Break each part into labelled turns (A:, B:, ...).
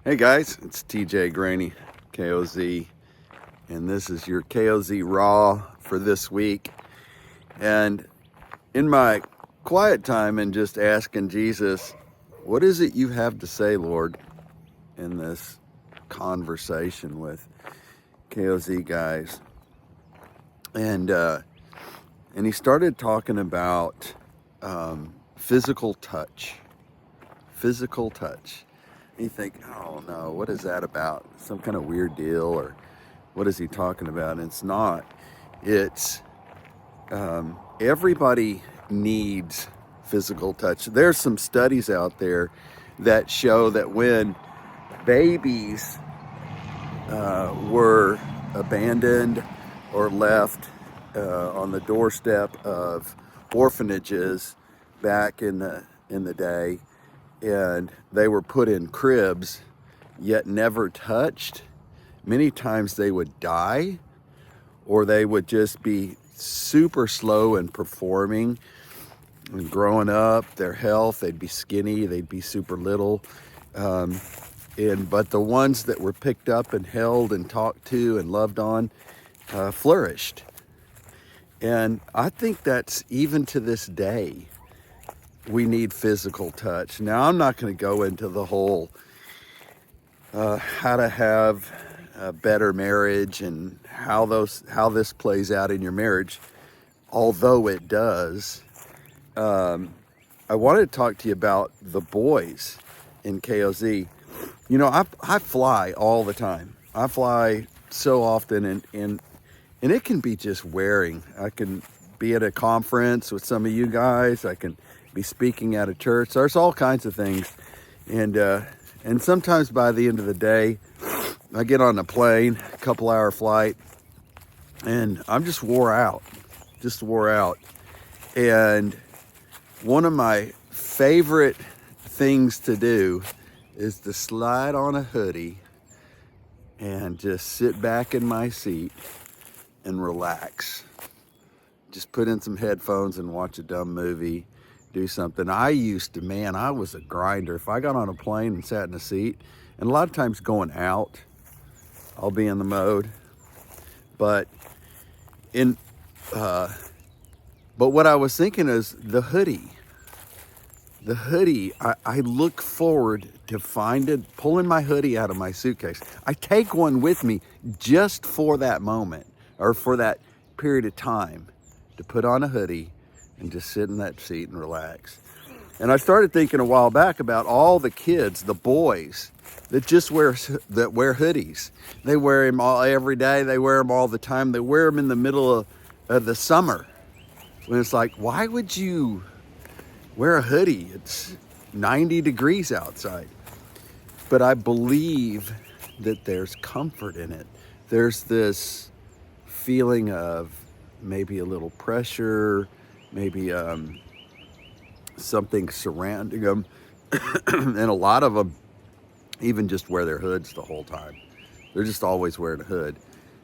A: Hey guys, it's TJ Graney, KOZ, and this is your KOZ Raw for this week. And in my quiet time and just asking Jesus, what is it you have to say, Lord, in this conversation with KOZ guys? And he started talking about physical touch. Physical touch. You think, oh no, what is that about? Some kind of weird deal, or what is he talking about? And it's not. It's everybody needs physical touch. There's some studies out there that show that when babies were abandoned or left on the doorstep of orphanages back in the day, and they were put in cribs yet never touched, many times they would die, or they would just be super slow in performing and growing up. Their health, they'd be skinny, they'd be super little, but the ones that were picked up and held and talked to and loved on flourished. And I think that's even to this day. We need physical touch. Now, I'm not going to go into the whole how to have a better marriage and how this plays out in your marriage, although it does. I wanted to talk to you about the boys in KOZ. You know, I fly all the time. I fly so often, and it can be just wearing. I can be at a conference with some of you guys. I can be speaking at a church. There's all kinds of things, and sometimes by the end of the day, I get on a plane, a couple-hour flight, and I'm just wore out. And one of my favorite things to do is to slide on a hoodie and just sit back in my seat and relax. Just put in some headphones and watch a dumb movie. Do something. I was a grinder. If I got on a plane and sat in a seat, and a lot of times going out, I'll be in the mode. But what I was thinking is the hoodie. The hoodie, I look forward to pulling my hoodie out of my suitcase. I take one with me just for that moment, or for that period of time, to put on a hoodie and just sit in that seat and relax. And I started thinking a while back about all the kids, the boys, that wear hoodies. They wear them every day. They wear them all the time. They wear them in the middle of the summer, when it's like, why would you wear a hoodie? It's 90 degrees outside. But I believe that there's comfort in it. There's this feeling of maybe a little pressure, maybe something surrounding them. And a lot of them even just wear their hoods the whole time. They're just always wearing a hood.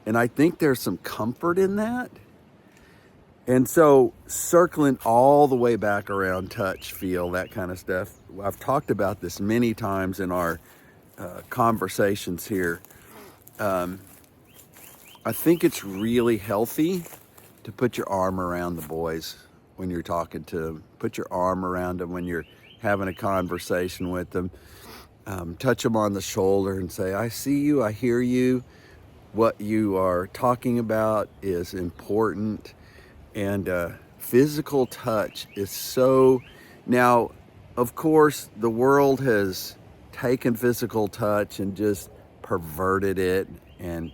A: And I think there's some comfort in that. And so circling all the way back around touch, feel, that kind of stuff. I've talked about this many times in our conversations here. I think it's really healthy to put your arm around the boys when you're talking to them. Put your arm around them when you're having a conversation with them. Touch them on the shoulder and say, I see you, I hear you. What you are talking about is important. And physical touch is so... Now, of course, the world has taken physical touch and just perverted it and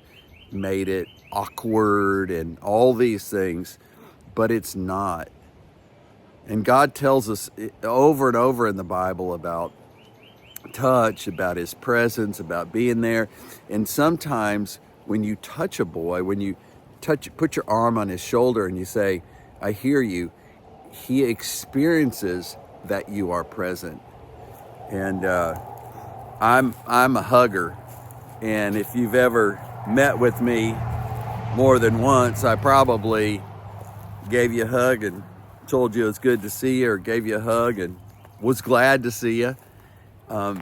A: made it awkward and all these things, but it's not. And God tells us over and over in the Bible about touch, about his presence, about being there. And sometimes when you touch a boy, when you put your arm on his shoulder and you say, I hear you, he experiences that you are present. And I'm a hugger. And if you've ever met with me more than once, I probably gave you a hug and told you it was good to see you, or gave you a hug and was glad to see you,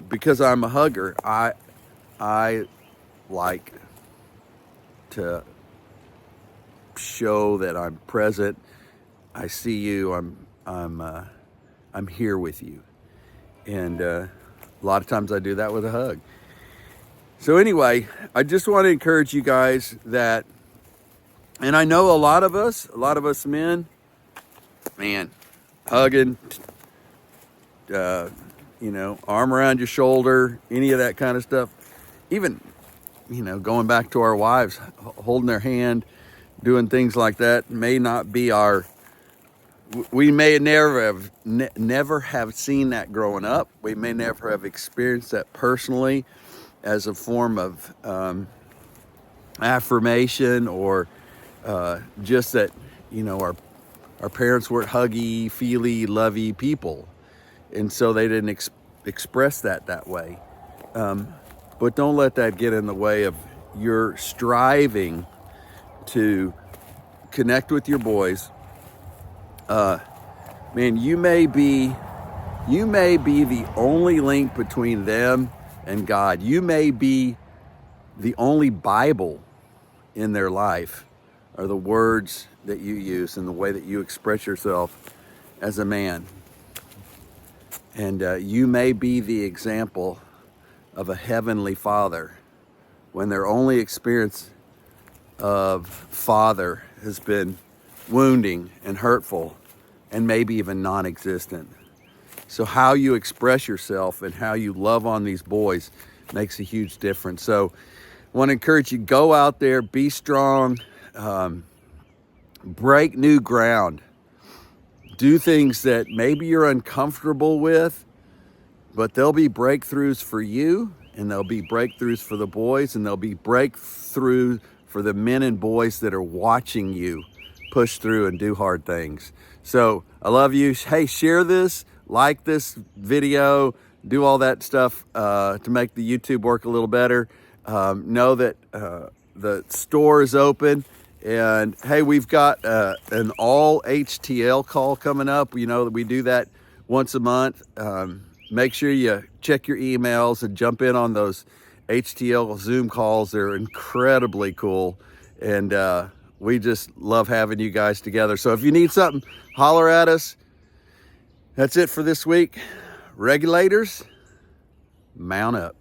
A: because I'm a hugger. I like to show that I'm present. I see you. I'm here with you. And a lot of times I do that with a hug. So anyway, I just want to encourage you guys that, and I know a lot of us men, man, hugging, arm around your shoulder, any of that kind of stuff. Even, going back to our wives, holding their hand, doing things like that may not be we may never have seen that growing up. We may never have experienced that personally as a form of affirmation, or just that, our parents weren't huggy, feely, lovey people. And so they didn't express that way. But don't let that get in the way of your striving to connect with your boys. Man, you may be the only link between them and God. You may be the only Bible in their life, are the words that you use and the way that you express yourself as a man. And you may be the example of a heavenly father when their only experience of father has been wounding and hurtful and maybe even non-existent. So how you express yourself and how you love on these boys makes a huge difference. So I want to encourage you, go out there, be strong, break new ground, do things that maybe you're uncomfortable with, but there'll be breakthroughs for you, and there'll be breakthroughs for the boys, and there'll be breakthrough for the men and boys that are watching you push through and do hard things. So I love you. Hey, share this, like this video, do all that stuff to make the YouTube work a little better. Know that the store is open. And hey, we've got an all HTL call coming up. You know that we do that once a month. Make sure you check your emails and jump in on those HTL Zoom calls. They're incredibly cool. And we just love having you guys together. So if you need something, holler at us. That's it for this week. Regulators, mount up.